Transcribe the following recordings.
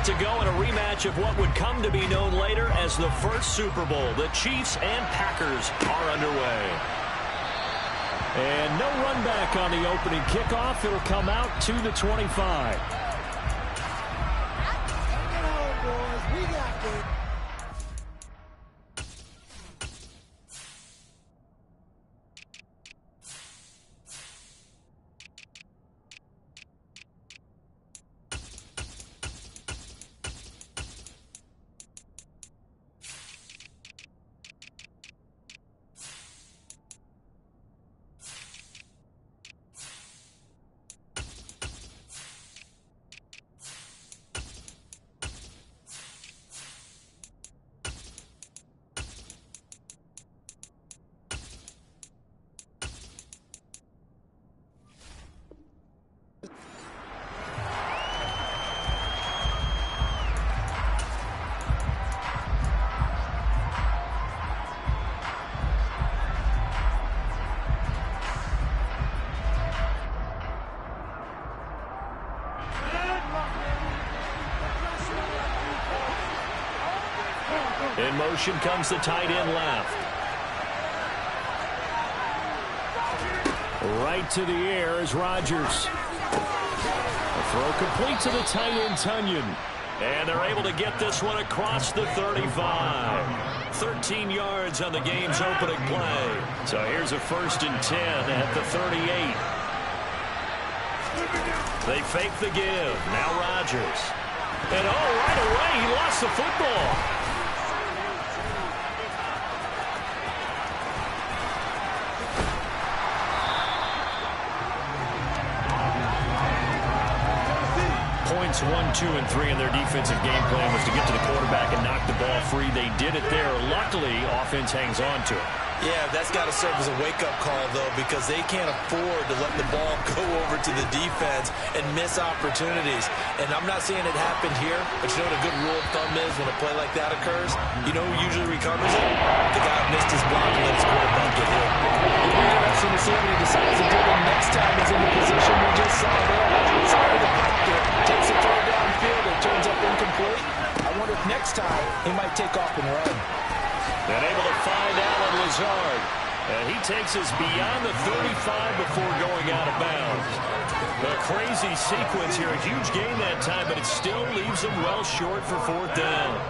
Set to go in a rematch of what would come to be known later as the first Super Bowl. The Chiefs and Packers are underway. And no run back on the opening kickoff. It'll come out to the 25. In motion comes the tight end left. Right to the air is Rodgers. A throw complete to the tight end, Tunyon. And they're able to get this one across the 35. 13 yards on the game's opening play. So here's a 1st and 10 at the 38. They fake the give. Now Rodgers. And right away, he lost the football. Points 1, 2, and 3 in their defensive game plan was to get to the quarterback and knock the ball free. They did it there. Luckily, offense hangs on to it. Yeah, that's got to serve as a wake-up call, though, because they can't afford to let the ball go over to the defense and miss opportunities. And I'm not saying it happened here, but you know what a good rule of thumb is when a play like that occurs? You know who usually recovers it? The guy who missed his block and let his quarterback get hit. It'll be interesting to see what he decides to do the next time he's in the position we just saw there. Inside of the pocket, takes a throw downfield, it turns up incomplete. I wonder if next time he might take off and run. And able to find Allen Lazard. And he takes us beyond the 35 before going out of bounds. A crazy sequence here. A huge gain that time, but it still leaves them well short for 4th down.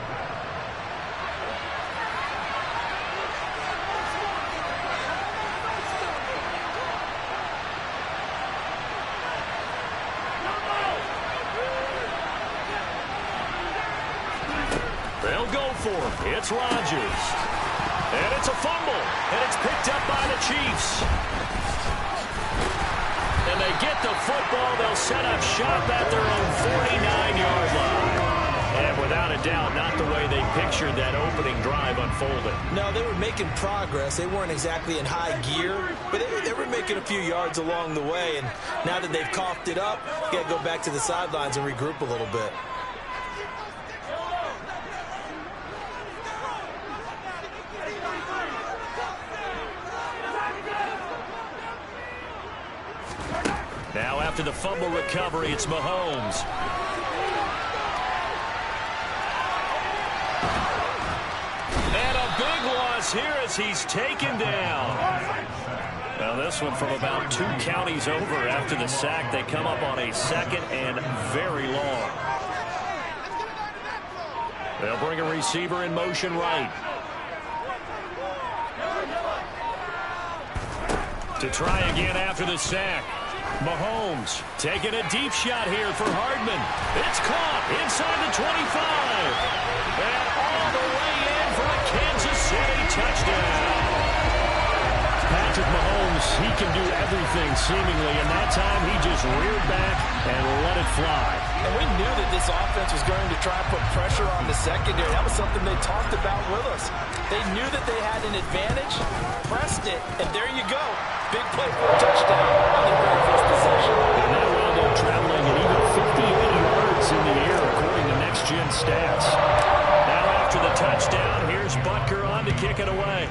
They'll go for him. It's Rodgers. And it's a fumble. And it's picked up by the Chiefs. And they get the football. They'll set up shop at their own 49-yard line. And without a doubt, not the way they pictured that opening drive unfolding. No, they were making progress. They weren't exactly in high gear, but they were making a few yards along the way. And now that they've coughed it up, you got to go back to the sidelines and regroup a little bit. Now after the fumble recovery, it's Mahomes. And a big loss here as he's taken down. Now this one from about 2 counties over after the sack. They come up on a 2nd and very long. They'll bring a receiver in motion right. To try again after the sack. Mahomes taking a deep shot here for Hardman. It's caught inside the 25. And all the way in for a Kansas City touchdown. Patrick Mahomes, he can do everything seemingly, and that time he just reared back and let it fly. And we knew that this offense was going to try to put pressure on the secondary. That was something they talked about with us. They knew that they had an advantage, pressed it, and there you go. Big play for a touchdown on their very first possession. And that wound up traveling at even 58 yards in the air, according to next-gen stats. Now after the touchdown, here's Butker on to kick it away.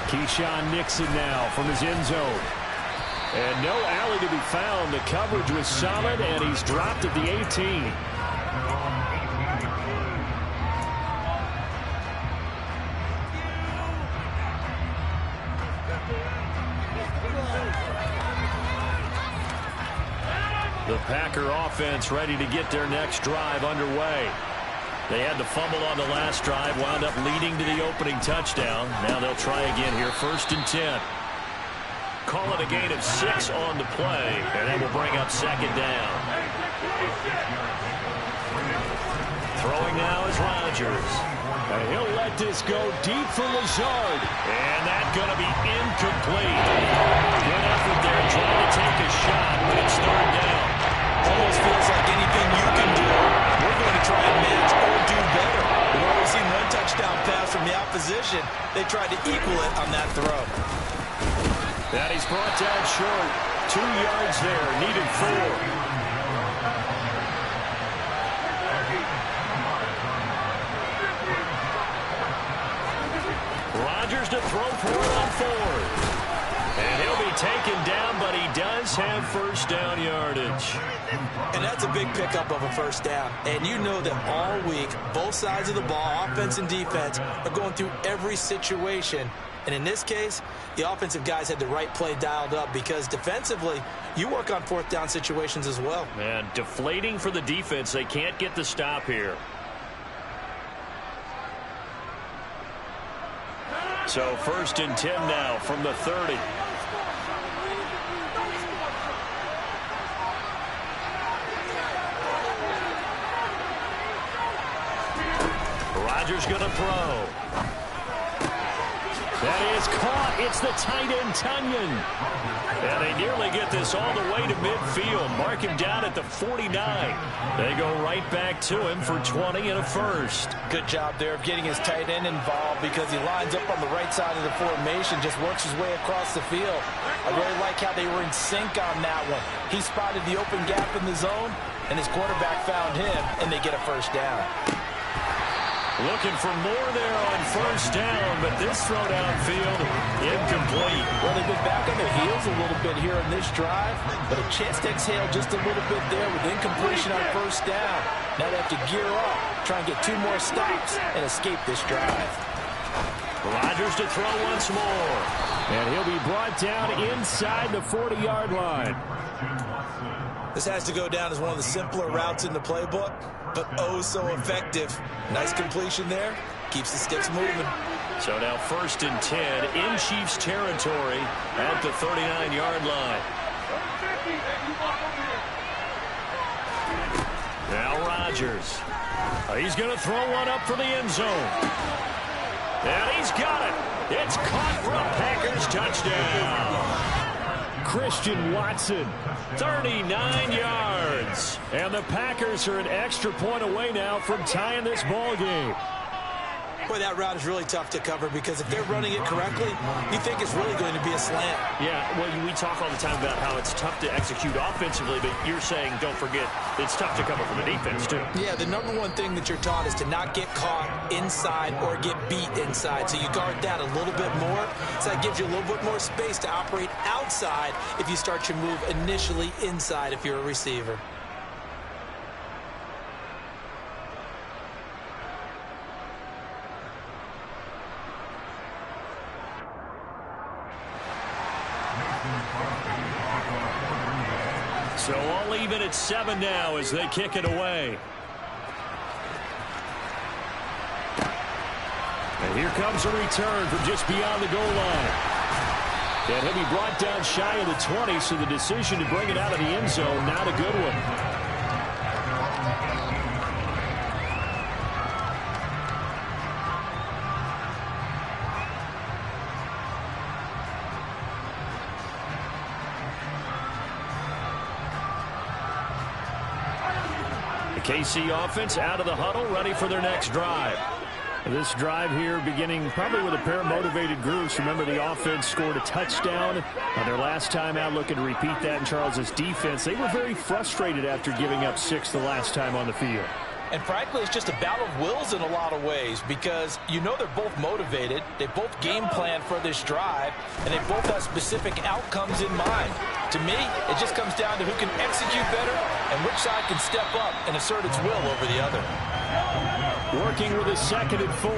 Keyshawn Nixon now from his end zone. And no alley to be found. The coverage was solid, and he's dropped at the 18. The Packer offense ready to get their next drive underway. They had the fumble on the last drive, wound up leading to the opening touchdown. Now they'll try again here, 1st and 10. Call it a gain of 6 on the play, and that will bring up 2nd down. Throwing now is Rodgers. And he'll let this go deep for Lazard. And that's going to be incomplete. Good effort there trying to take a shot, but it's 3rd down. Almost feels like anything you can do, we're going to try and match or do better. We've always seen 1 touchdown pass from the opposition. They tried to equal it on that throw. That he's brought down short. 2 yards there, needed 4. Rodgers to throw for it on 4th. And he'll be taken down, but he does have 1st down yardage. And that's a big pickup of a 1st down. And you know that all week, both sides of the ball, offense and defense, are going through every situation. And in this case, the offensive guys had the right play dialed up because defensively, you work on 4th down situations as well. And deflating for the defense. They can't get the stop here. So 1st and 10 now from the 30. Rodgers going to throw. That is caught. It's the tight end, Tunyon. And they nearly get this all the way to midfield. Mark him down at the 49. They go right back to him for 20 and a 1st. Good job there of getting his tight end involved because he lines up on the right side of the formation, just works his way across the field. I really like how they were in sync on that one. He spotted the open gap in the zone, and his quarterback found him, and they get a 1st down. Looking for more there on 1st down, but this throw downfield, incomplete. Well, they've been back on their heels a little bit here in this drive, but a chance to exhale just a little bit there with incompletion on 1st down. Now they have to gear up, try and get 2 more stops, and escape this drive. Rodgers to throw once more. And he'll be brought down inside the 40-yard line. This has to go down as one of the simpler routes in the playbook, but oh so effective. Nice completion there. Keeps the sticks moving. So now 1st and 10 in Chiefs territory at the 39-yard line. Now Rodgers. He's going to throw one up for the end zone. And he's got it. It's caught for a Packers touchdown. Christian Watson, 39 yards. And the Packers are an extra point away now from tying this ball game. Boy, that route is really tough to cover because if they're running it correctly, you think it's really going to be a slant. Yeah, well, we talk all the time about how it's tough to execute offensively, but you're saying, don't forget, it's tough to cover for the defense, too. Yeah, the number one thing that you're taught is to not get caught inside or get beat inside. So you guard that a little bit more. So that gives you a little bit more space to operate outside if you start your move initially inside if you're a receiver. So all even at 7 now as they kick it away. And here comes a return from just beyond the goal line. And he'll be brought down shy of the 20, so the decision to bring it out of the end zone, not a good one. KC offense out of the huddle, ready for their next drive. This drive here beginning probably with a pair of motivated groups. Remember, the offense scored a touchdown on their last time out, looking to repeat that in Charles's defense. They were very frustrated after giving up 6 the last time on the field. And frankly, it's just a battle of wills in a lot of ways because you know they're both motivated, they both game plan for this drive, and they both have specific outcomes in mind. To me, it just comes down to who can execute better and which side can step up and assert its will over the other. Working with a 2nd and 4.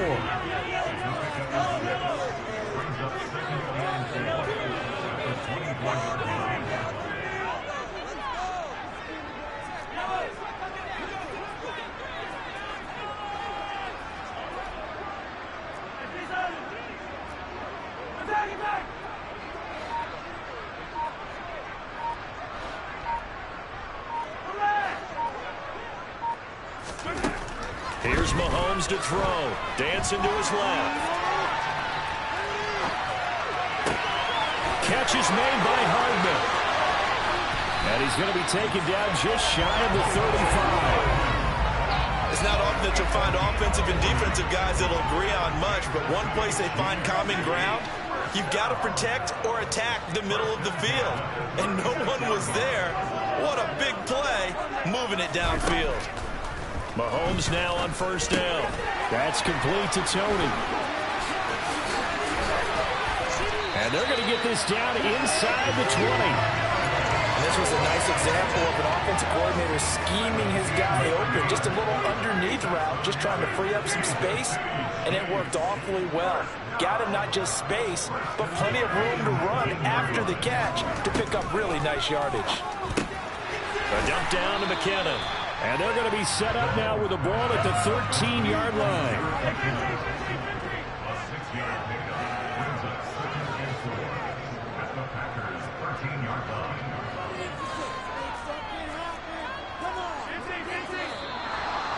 Here's Mahomes to throw. Dancing to his left. Catch is made by Hardman. And he's going to be taken down just shy of the 35. It's not often that you'll find offensive and defensive guys that'll agree on much, but one place they find common ground, you've got to protect or attack the middle of the field. And no one was there. What a big play, moving it downfield. Mahomes now on 1st down. That's complete to Tony. And they're going to get this down inside the 20. And this was a nice example of an offensive coordinator scheming his guy open. Just a little underneath route, just trying to free up some space, and it worked awfully well. Got him not just space, but plenty of room to run after the catch to pick up really nice yardage. A dump down to McKinnon. And they're going to be set up now with the ball at the 13-yard line.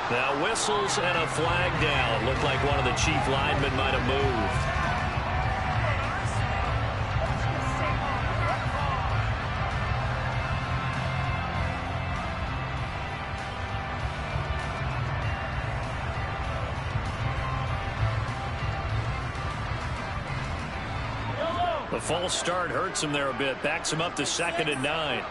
Now whistles and a flag down. Looked like one of the chief linemen might have moved. The false start hurts him there a bit. Backs him up to 2nd and 9.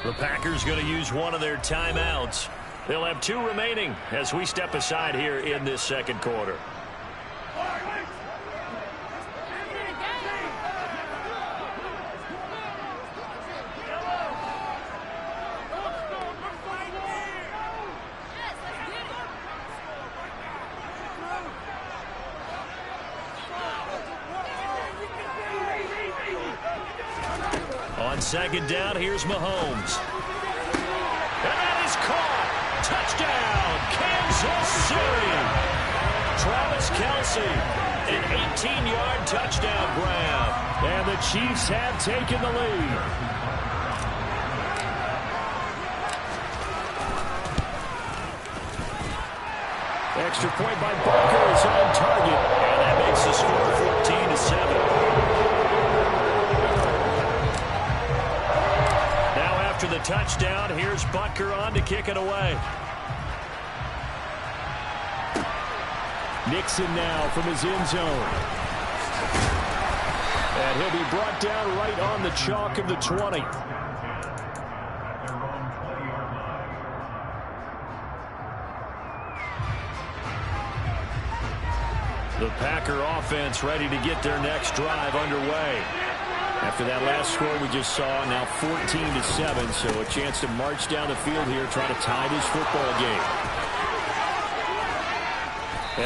The Packers going to use one of their timeouts. They'll have 2 remaining as we step aside here in this 2nd quarter. On 2nd down, here's Mahomes. And that is caught. Touchdown, Kansas City. Travis Kelce, an 18-yard touchdown grab. And the Chiefs have taken the lead. Extra point by Butker is on target. And that makes the score 14-7. After the touchdown, here's Butker on to kick it away. Nixon now from his end zone. And he'll be brought down right on the chalk of the 20. The Packer offense ready to get their next drive underway. After that last score we just saw, now 14-7, so a chance to march down the field here, try to tie this football game.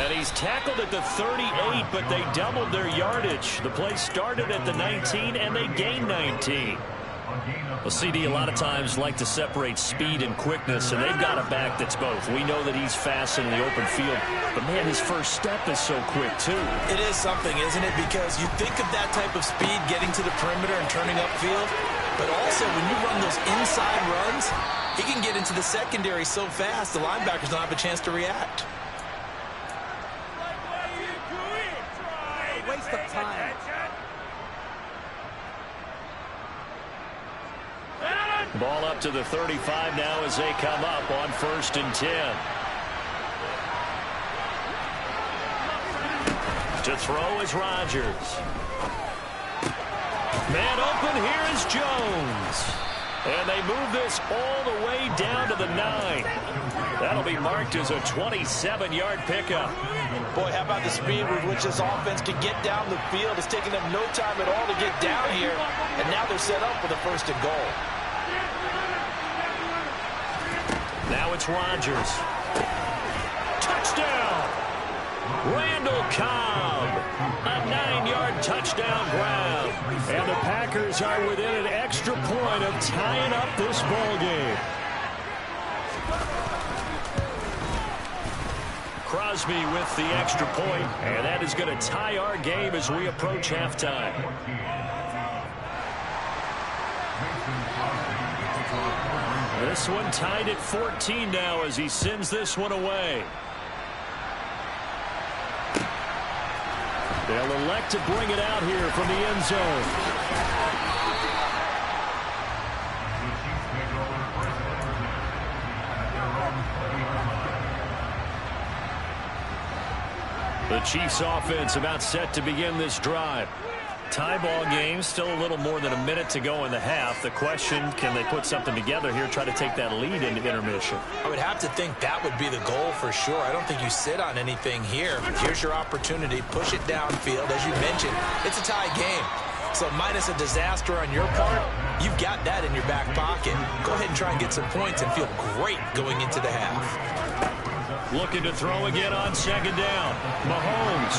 And he's tackled at the 38, but they doubled their yardage. The play started at the 19, and they gained 19. Well, CD a lot of times like to separate speed and quickness, and they've got a back that's both. We know that he's fast in the open field, but man, his first step is so quick too. It is something, isn't it? Because you think of that type of speed getting to the perimeter and turning upfield, but also when you run those inside runs, he can get into the secondary so fast the linebackers don't have a chance to react. Waste of time. Ball up to the 35 now as they come up on 1st and 10. To throw is Rodgers. Man open, here is Jones. And they move this all the way down to the 9. That'll be marked as a 27-yard pickup. Boy, how about the speed with which this offense can get down the field? It's taking them no time at all to get down here. And now they're set up for the 1st and goal. Now it's Rodgers. Touchdown! Randall Cobb. A 9-yard touchdown grab. And the Packers are within an extra point of tying up this ball game. Crosby with the extra point, and that is going to tie our game as we approach halftime. This one tied at 14 now as he sends this one away. They'll elect to bring it out here from the end zone. The Chiefs offense about set to begin this drive. Tie ball game, still a little more than a minute to go in the half. The question, can they put something together here, try to take that lead into intermission? I would have to think that would be the goal for sure. I don't think you sit on anything here. Here's your opportunity. Push it downfield. As you mentioned, it's a tie game. So minus a disaster on your part, you've got that in your back pocket. Go ahead and try and get some points and feel great going into the half. Looking to throw again on 2nd down. Mahomes.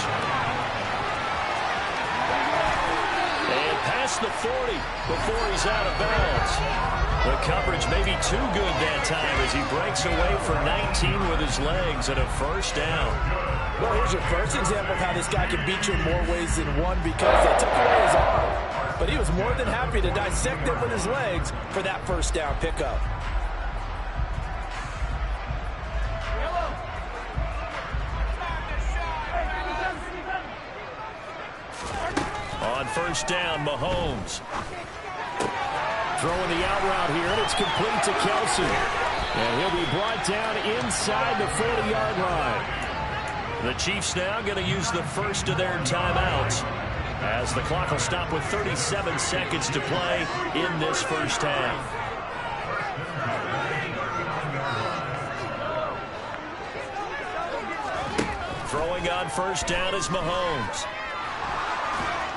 And past the 40 before he's out of bounds. The coverage may be too good that time as he breaks away for 19 with his legs and a 1st down. Well, here's your first example of how this guy can beat you in more ways than one because they took away his arm. But he was more than happy to dissect them with his legs for that 1st down pickup. On 1st down, Mahomes. Throwing the out route here, and it's complete to Kelsey. And he'll be brought down inside the 40-yard line. The Chiefs now going to use the first of their timeouts as the clock will stop with 37 seconds to play in this 1st half. Throwing on 1st down is Mahomes.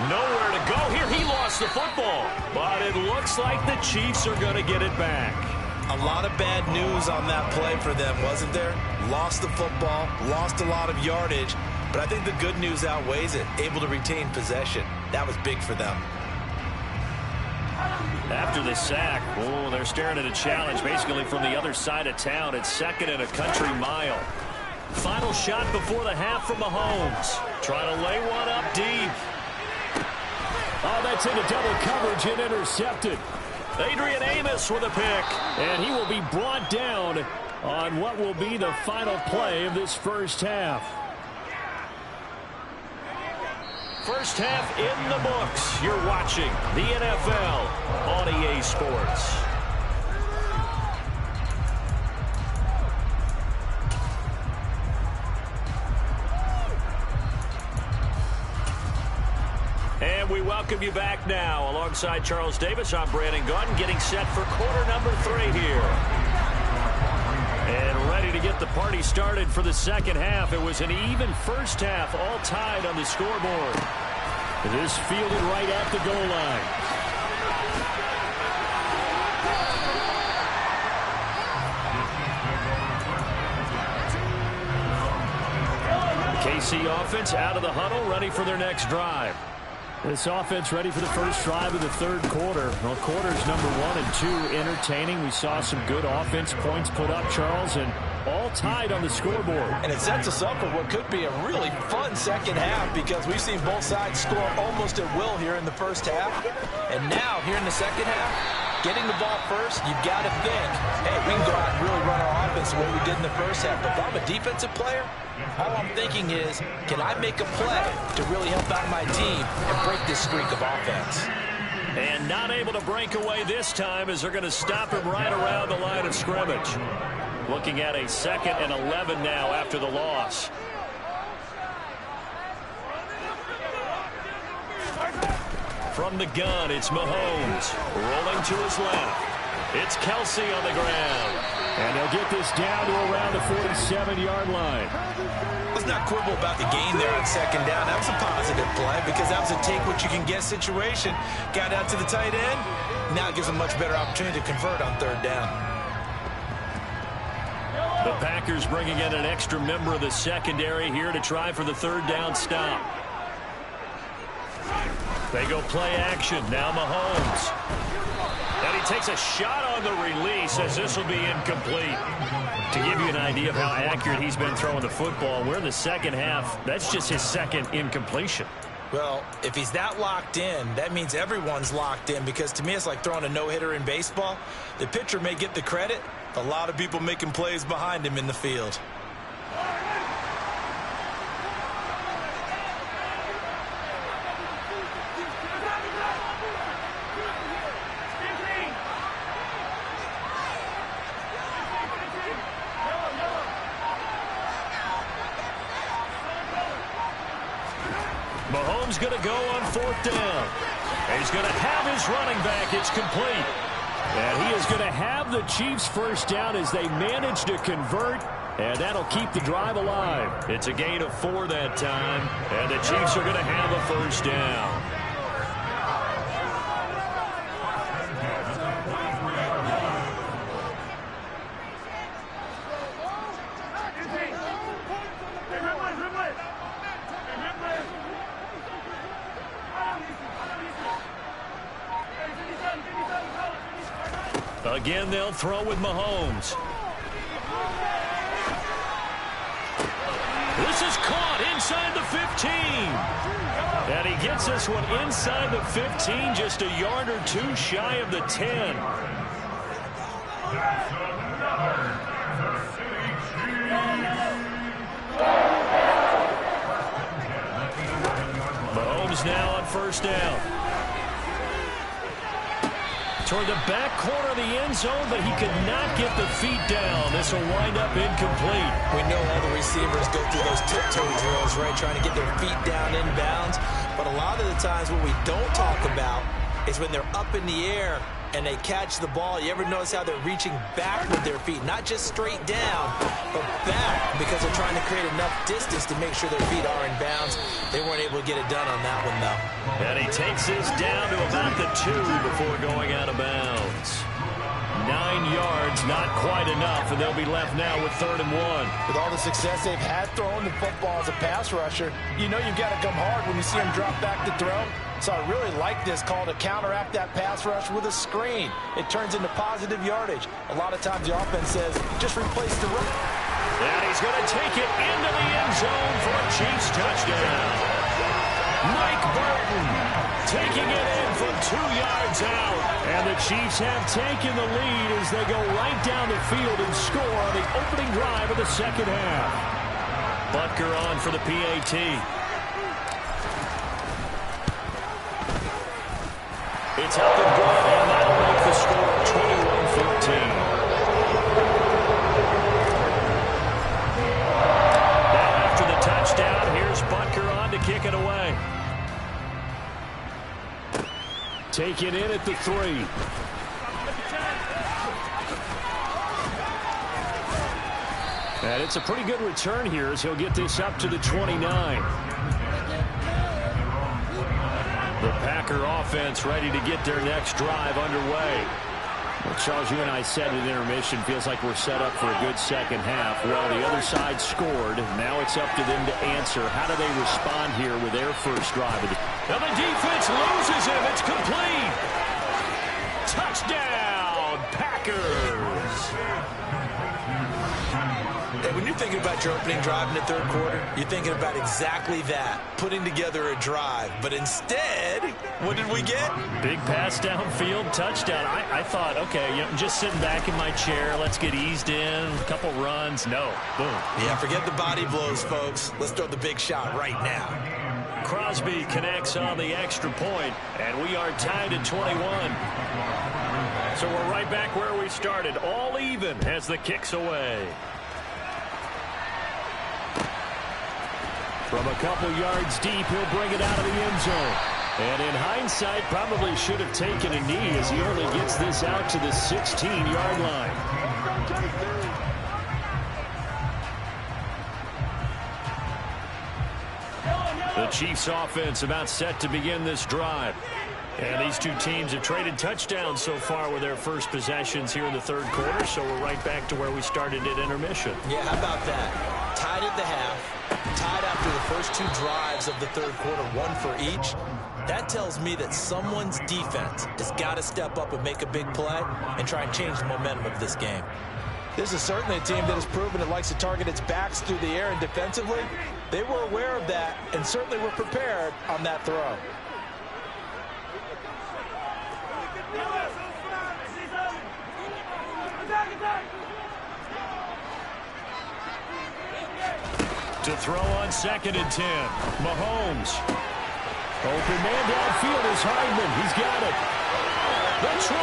Nowhere to go here. He lost the football, but it looks like the Chiefs are going to get it back. A lot of bad news on that play for them, wasn't there? Lost the football, lost a lot of yardage, but I think the good news outweighs it. Able to retain possession. That was big for them. After the sack, oh, they're staring at a challenge basically from the other side of town. It's 2nd and a country mile. Final shot before the half from Mahomes. Trying to lay one up deep. Oh, that's into double coverage and intercepted. Adrian Amos with a pick. And he will be brought down on what will be the final play of this 1st half. 1st half in the books. You're watching the NFL on EA Sports. And we welcome you back now. Alongside Charles Davis, I'm Brandon Gaudin, getting set for quarter number 3 here. And ready to get the party started for the 2nd half. It was an even 1st half, all tied on the scoreboard. This fielded right at the goal line. KC offense out of the huddle, ready for their next drive. This offense ready for the first drive of the 3rd quarter. Well, quarters number 1 and 2 entertaining. We saw some good offense points put up, Charles, and all tied on the scoreboard. And it sets us up for what could be a really fun 2nd half because we've seen both sides score almost at will here in the 1st half. And now, here in the 2nd half, getting the ball first, you've got to think, hey, we can go out and really run our offense the way we did in the 1st half. But if I'm a defensive player, all I'm thinking is, can I make a play to really help out my team and break this streak of offense? And not able to break away this time as they're going to stop him right around the line of scrimmage. Looking at a 2nd and 11 now after the loss. From the gun, it's Mahomes rolling to his left. It's Kelsey on the ground. And they'll get this down to around the 47-yard line. Let's not quibble about the gain there on second down. That was a positive play because that was a take-what-you-can-get situation. Got out to the tight end. Now it gives them a much better opportunity to convert on third down. The Packers bringing in an extra member of the secondary here to try for the third down stop. They go play action. Now Mahomes. And he takes a shot on the release as this will be incomplete. To give you an idea of how accurate he's been throwing the football, we're in the second half. That's just his second incompletion. Well, if he's that locked in, that means everyone's locked in, because to me it's like throwing a no-hitter in baseball. The pitcher may get the credit, a lot of people making plays behind him in the field. Mahomes going to go on fourth down. And he's going to have his running back. It's complete. And he is going to have the Chiefs first down as they manage to convert. And that'll keep the drive alive. It's a gain of 4 that time. And the Chiefs are going to have a first down. Again, they'll throw with Mahomes. This is caught inside the 15. And he gets this one inside the 15, just a yard or two shy of the 10. Mahomes now on first down. Toward the back corner of the end zone, but he could not get the feet down. This will wind up incomplete. We know all the receivers go through those tiptoe drills, right, trying to get their feet down inbounds. But a lot of the times what we don't talk about is when they're up in the air and they catch the ball. You ever notice how they're reaching back with their feet? Not just straight down, but back, because they're trying to create enough distance to make sure their feet are in bounds. They weren't able to get it done on that one, though. And he takes this down to about the 2 before going out of bounds. 9 yards, not quite enough, and they'll be left now with 3rd and 1. With all the success they've had throwing the football as a pass rusher, you know you've got to come hard when you see them drop back to throw. So I really like this call to counteract that pass rush with a screen. It turns into positive yardage. A lot of times the offense says, just replace the run. And he's going to take it into the end zone for a Chiefs touchdown. Mike Burton taking it in from 2 yards out. And the Chiefs have taken the lead as they go right down the field and score on the opening drive of the second half. Butker on for the PAT. It's up and good, and that'll make the score 21-14. Now after the touchdown, here's Butker on to kick it away. Take it in at the 3. And it's a pretty good return here as he'll get this up to the 29. The Packer offense ready to get their next drive underway. Well, Charles, you and I said at intermission, feels like we're set up for a good second half. Well, the other side scored. Now it's up to them to answer. How do they respond here with their first drive? Now the defense loses him. It's complete. Touchdown, Packers. Hey, when you're thinking about your opening drive in the third quarter, you're thinking about exactly that, putting together a drive. But instead, what did we get? Big pass downfield, touchdown. I thought, okay, you know, I'm just sitting back in my chair. Let's get eased in, a couple runs. No, boom. Yeah, forget the body blows, folks. Let's throw the big shot right now. Crosby connects on the extra point, and we are tied at 21. So we're right back where we started, all even as the kick's away. From a couple yards deep, he'll bring it out of the end zone. And in hindsight, probably should have taken a knee as he only gets this out to the 16-yard line. The Chiefs offense about set to begin this drive. And these two teams have traded touchdowns so far with their first possessions here in the third quarter, so we're right back to where we started at intermission. Yeah, how about that? Tied at the half, tied after the first two drives of the third quarter, one for each. That tells me that someone's defense has got to step up and make a big play and try and change the momentum of this game. This is certainly a team that has proven it likes to target its backs through the air, and defensively, they were aware of that and certainly were prepared on that throw. To throw on 2nd and 10. Mahomes. Open man downfield is Hardman. He's got it. The 20.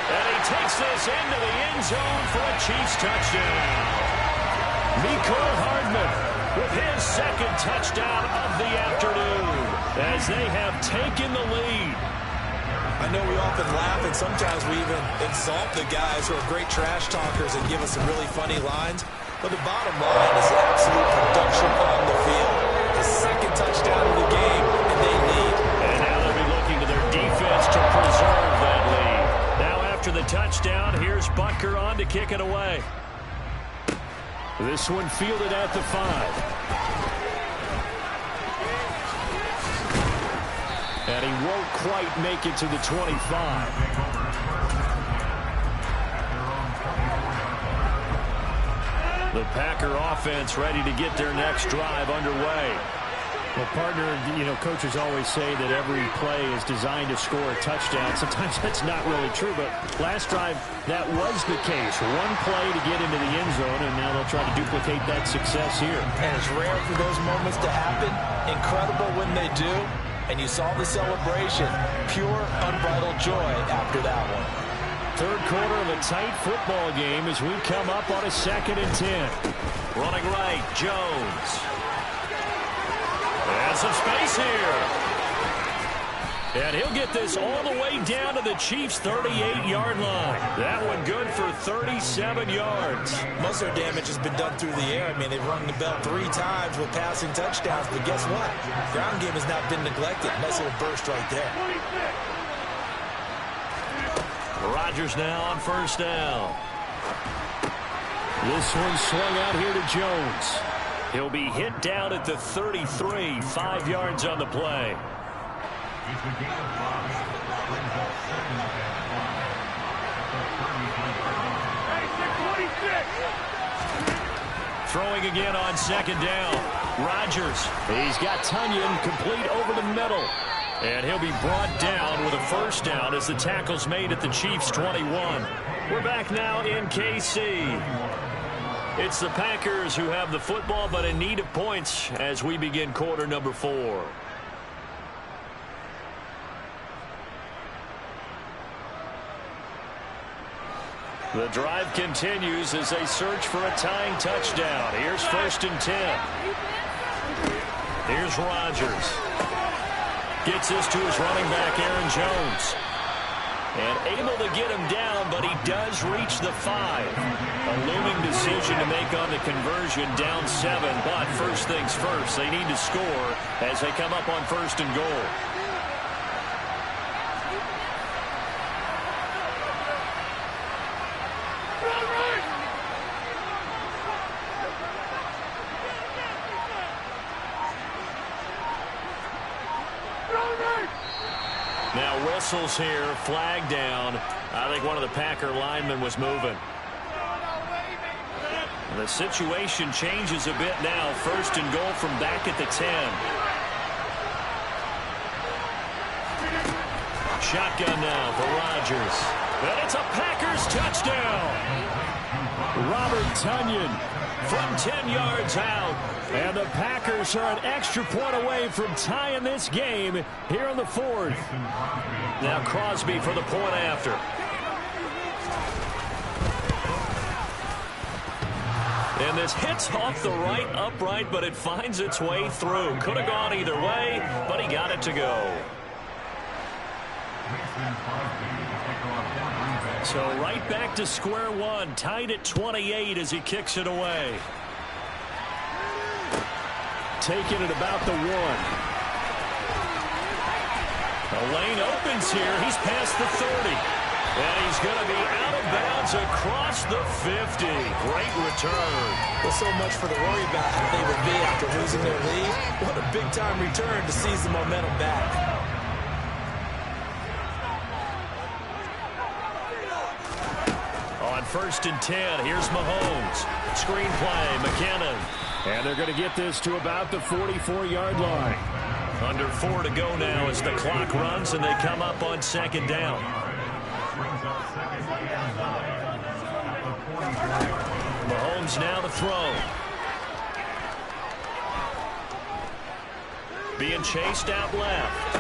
And he takes this into the end zone for a Chiefs touchdown. Mecole Hardman with his second touchdown of the afternoon as they have taken the lead. I know we often laugh and sometimes we even insult the guys who are great trash talkers and give us some really funny lines. But the bottom line is absolute production on the field. The second touchdown of the game, and they lead. And now they'll be looking to their defense to preserve that lead. Now after the touchdown, here's Butker on to kick it away. This one fielded at the 5. And he won't quite make it to the 25. The Packer offense ready to get their next drive underway. Well, partner, coaches always say that every play is designed to score a touchdown. Sometimes that's not really true, but last drive, that was the case. One play to get into the end zone, and now they'll try to duplicate that success here. And it's rare for those moments to happen. Incredible when they do. And you saw the celebration. Pure, unbridled joy after that one. Third quarter of a tight football game as we come up on a 2nd and 10. Running right, Jones. And some space here. And he'll get this all the way down to the Chiefs' 38-yard line. That one good for 37 yards. Most of their damage has been done through the air. I mean, they've rung the bell 3 times with passing touchdowns, but guess what? Ground game has not been neglected. Nice little burst right there. Rodgers now on first down. This one swung out here to Jones. He'll be hit down at the 33, 5 yards on the play. Throwing again on 2nd down. Rodgers. He's got Tunyon complete over the middle. And he'll be brought down with a first down as the tackle's made at the Chiefs' 21. We're back now in KC. It's the Packers who have the football, but in need of points as we begin quarter number 4. The drive continues as they search for a tying touchdown. Here's 1st and 10. Here's Rodgers. Gets this to his running back, Aaron Jones. And able to get him down, but he does reach the 5. A looming decision to make on the conversion, down 7. But first things first, they need to score as they come up on 1st and goal. Now whistles here, flag down. I think one of the Packer linemen was moving. The situation changes a bit now. 1st and goal from back at the 10. Shotgun now for Rodgers. And it's a Packers touchdown. Robert Tunyon from 10 yards out. And the Packers are an extra point away from tying this game here in the 4th. Now Crosby for the point after. And this hits off the right upright, but it finds its way through. Could have gone either way, but he got it to go. So right back to square one, tied at 28 as he kicks it away. Taking it about the 1. The lane opens here. He's past the 30. And he's going to be out of bounds across the 50. Great return. Well, so much for the worry about how they would be after losing their lead. What a big-time return to seize the momentum back. On 1st and 10, here's Mahomes. Screenplay, McKinnon. And they're going to get this to about the 44-yard line. Under 4 to go now as the clock runs, and they come up on 2nd down. Mahomes now to throw. Being chased out left.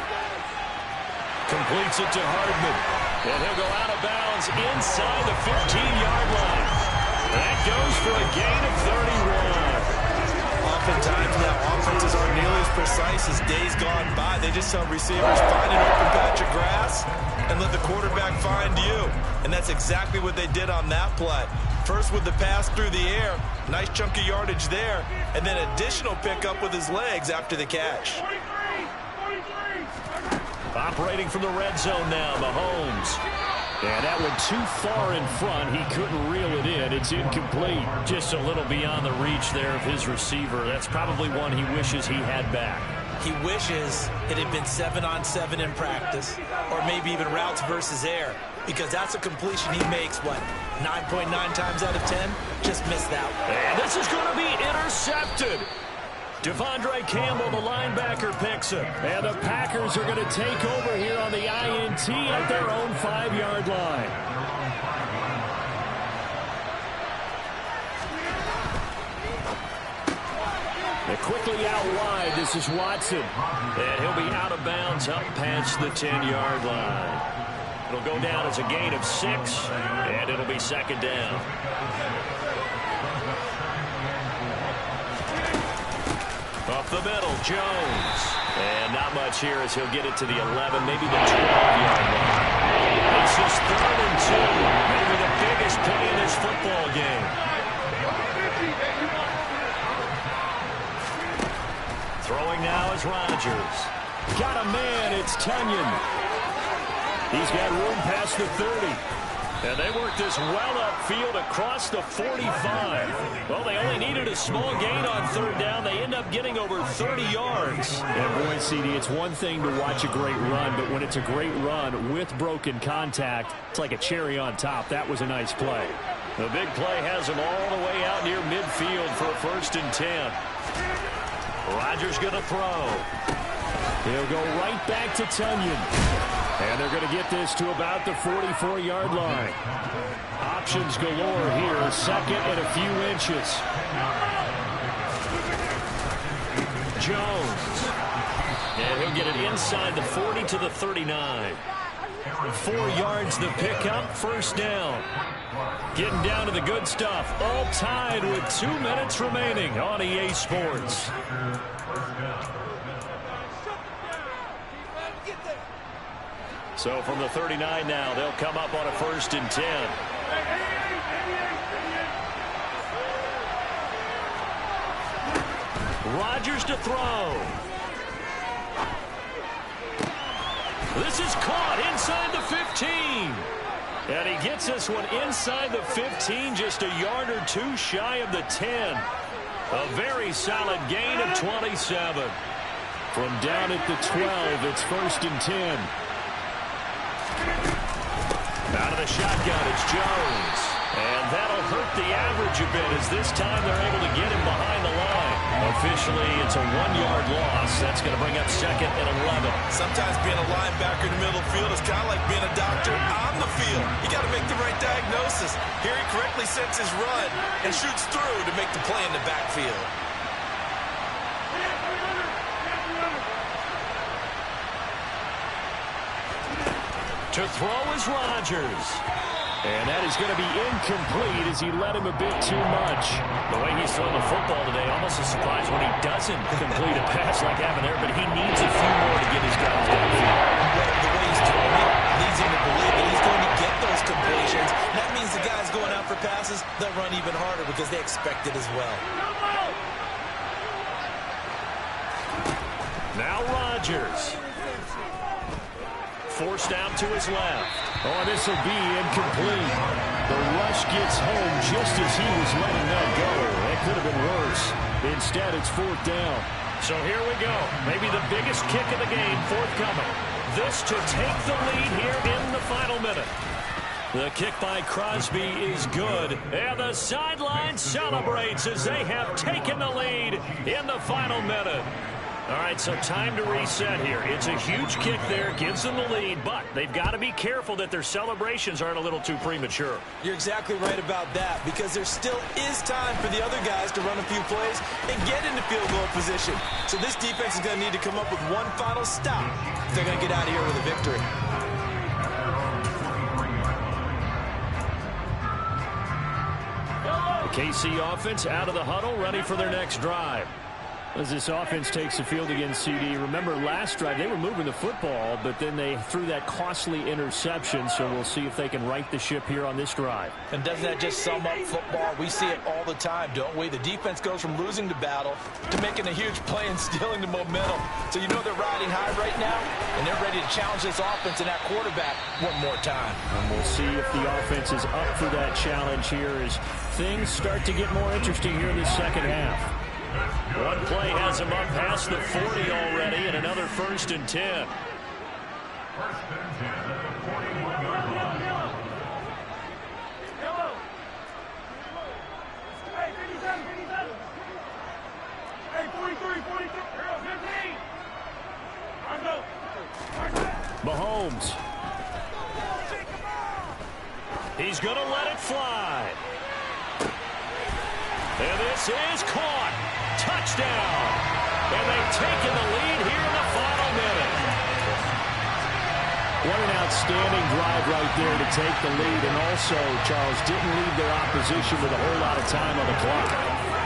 Completes it to Hardman. And he'll go out of bounds inside the 15-yard line. That goes for a gain of 31. Oftentimes now, offenses aren't nearly as precise as days gone by. They just tell receivers, find an open patch of grass and let the quarterback find you. And that's exactly what they did on that play. First with the pass through the air, nice chunk of yardage there, and then additional pickup with his legs after the catch. Operating from the red zone now, Mahomes. And that one too far in front. He couldn't reel it in. It's incomplete. Just a little beyond the reach there of his receiver. That's probably one he wishes he had back. He wishes it had been 7-on-7 in practice, or maybe even routes versus air, because that's a completion he makes, what, 9.9 times out of 10? Just missed that one. And this is going to be intercepted. Devondre Campbell, the linebacker, picks it. And the Packers are going to take over here on the INT at their own 5-yard line. They're quickly out wide. This is Watson. And he'll be out of bounds up past the 10-yard line. It'll go down as a gain of 6, and it'll be 2nd down. Up the middle, Jones. And not much here as he'll get it to the 11, maybe the 12-yard line. This is 3rd and 2. Maybe the biggest play in this football game. Throwing now is Rodgers. Got a man, it's Tunyon. He's got room past the 30. And they work this well upfield across the 45. Well, they only needed a small gain on 3rd down. They end up getting over 30 yards. And boy, CD, it's one thing to watch a great run, but when it's a great run with broken contact, it's like a cherry on top. That was a nice play. The big play has them all the way out near midfield for a 1st and 10. Rodgers going to throw. He'll go right back to Tunyon. And they're going to get this to about the 44-yard line. Options galore here. 2nd and a few inches. Jones. And he'll get it inside the 40 to the 39. 4 yards the pickup, 1st down. Getting down to the good stuff. All tied with 2 minutes remaining on EA Sports. So from the 39 now, they'll come up on a 1st and 10. Rodgers to throw. This is caught inside the 15. And he gets this one inside the 15, just a yard or 2 shy of the 10. A very solid gain of 27. From down at the 12, it's 1st and 10. Out of the shotgun, it's Jones. And that'll hurt the average a bit as this time they're able to get him behind the line. Officially, it's a 1-yard loss. That's going to bring up 2nd and 11. Sometimes being a linebacker in the middle of the field is kind of like being a doctor on the field. You got to make the right diagnosis. Here he correctly sets his run and shoots through to make the play in the backfield. To throw is Rodgers. And that is going to be incomplete as he led him a bit too much. The way he's throwing the football today, almost a surprise when he doesn't complete a pass like having there, but he needs a few more to get his guys downfield. The way he's throwing it leads him to believe that he's going to get those completions. That means the guys going out for passes, they'll run even harder because they expect it as well. Now Rodgers. Forced out to his left. Oh, this will be incomplete. The rush gets home just as he was letting that go. That could have been worse. Instead, it's 4th down. So here we go. Maybe the biggest kick of the game forthcoming. This to take the lead here in the final minute. The kick by Crosby is good. And the sideline celebrates as they have taken the lead in the final minute. All right, so time to reset here. It's a huge kick there, gives them the lead, but they've got to be careful that their celebrations aren't a little too premature. You're exactly right about that, because there still is time for the other guys to run a few plays and get into field goal position. So this defense is going to need to come up with one final stop if they're going to get out of here with a victory. The KC offense out of the huddle, ready for their next drive. As this offense takes the field against CD, remember last drive they were moving the football, but then they threw that costly interception, so we'll see if they can right the ship here on this drive. And doesn't that just sum up football? We see it all the time, don't we? The defense goes from losing the battle to making a huge play and stealing the momentum. So you know they're riding high right now, and they're ready to challenge this offense and that quarterback one more time. And we'll see if the offense is up for that challenge here as things start to get more interesting here in the second half. One play has him up past the 40 already, and another 1st and 10. Mahomes. He's going to let it fly. And this is caught. Touchdown. And they've taken the lead here in the final minute. What an outstanding drive right there to take the lead. And also, Charles, didn't leave their opposition with a whole lot of time on the clock.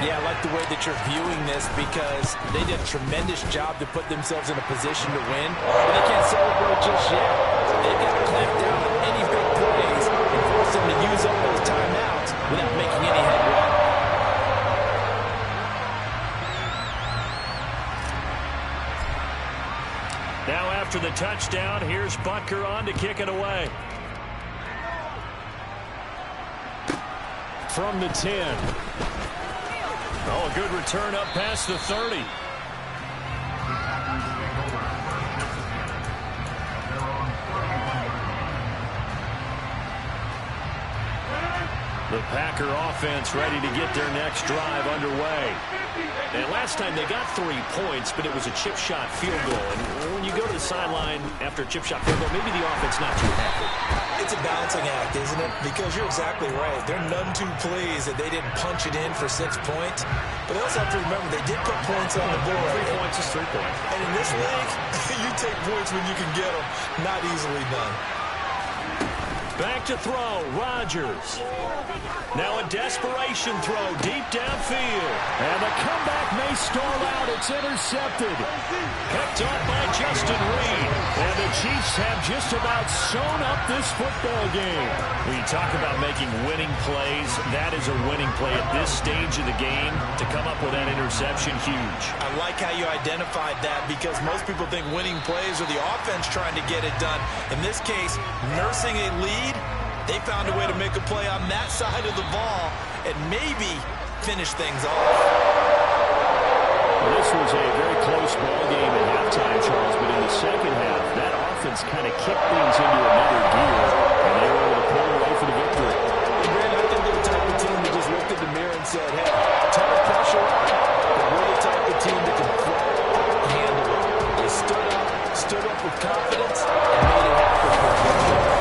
Yeah, I like the way that you're viewing this because they did a tremendous job to put themselves in a position to win. And they can't celebrate just yet. They've got to clamp down on any big plays and force them to use up those timeouts without making any headway. Now after the touchdown, here's Butker on to kick it away. From the 10. Oh, a good return up past the 30. The Packer offense ready to get their next drive underway. And last time they got 3 points, but it was a chip shot field goal. And when you go to the sideline after a chip shot field goal, maybe the offense not too happy. It's a balancing act, isn't it? Because you're exactly right. They're none too pleased that they didn't punch it in for 6 points. But they also have to remember they did put points on the board. 3 points is 3 points. And in this league, you take points when you can get them. Not easily done. Back to throw, Rodgers. Now a desperation throw deep downfield. And the comeback may stall out. It's intercepted. Picked up by Justin Reed. And the Chiefs have just about sewn up this football game. When you talk about making winning plays, that is a winning play at this stage of the game. To come up with that interception, huge. I like how you identified that because most people think winning plays are the offense trying to get it done. In this case, nursing a lead, they found a way to make a play on that side of the ball and maybe finish things off. Well, this was a very close ball game at halftime, Charles, but in the second half, that offense kind of kicked things into another gear, and they were able to pull away for the victory. Brandon, I think they're the type of team that just looked in the mirror and said, hey, ton of pressure on, but we're the type of team that can play, handle it. They stood up with confidence, and made it happen for a good play.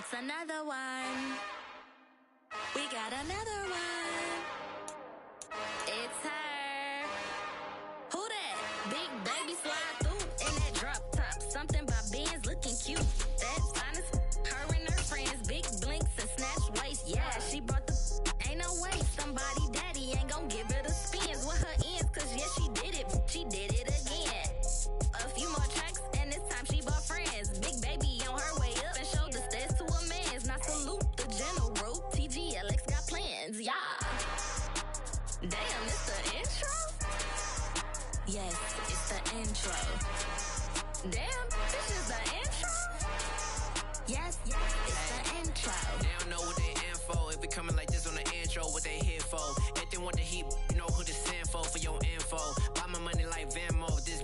It's another one. We got another one. It's her. Who that? Big baby slide through in that drop top. Something by Benz looking cute. That's finest. Her and her friends. Big blinks and snatch waist. Yeah, she brought the. Ain't no way. Somebody daddy ain't gon' give her the spins with her ends. Cause yeah, she did it. She did it again. A few more tracks and this time she bought friends. Big baby on her way up and showed the stairs to a man's. Now salute the general. TGLX got plans. Yeah. Damn, it's the intro? Yes, it's the intro. Damn.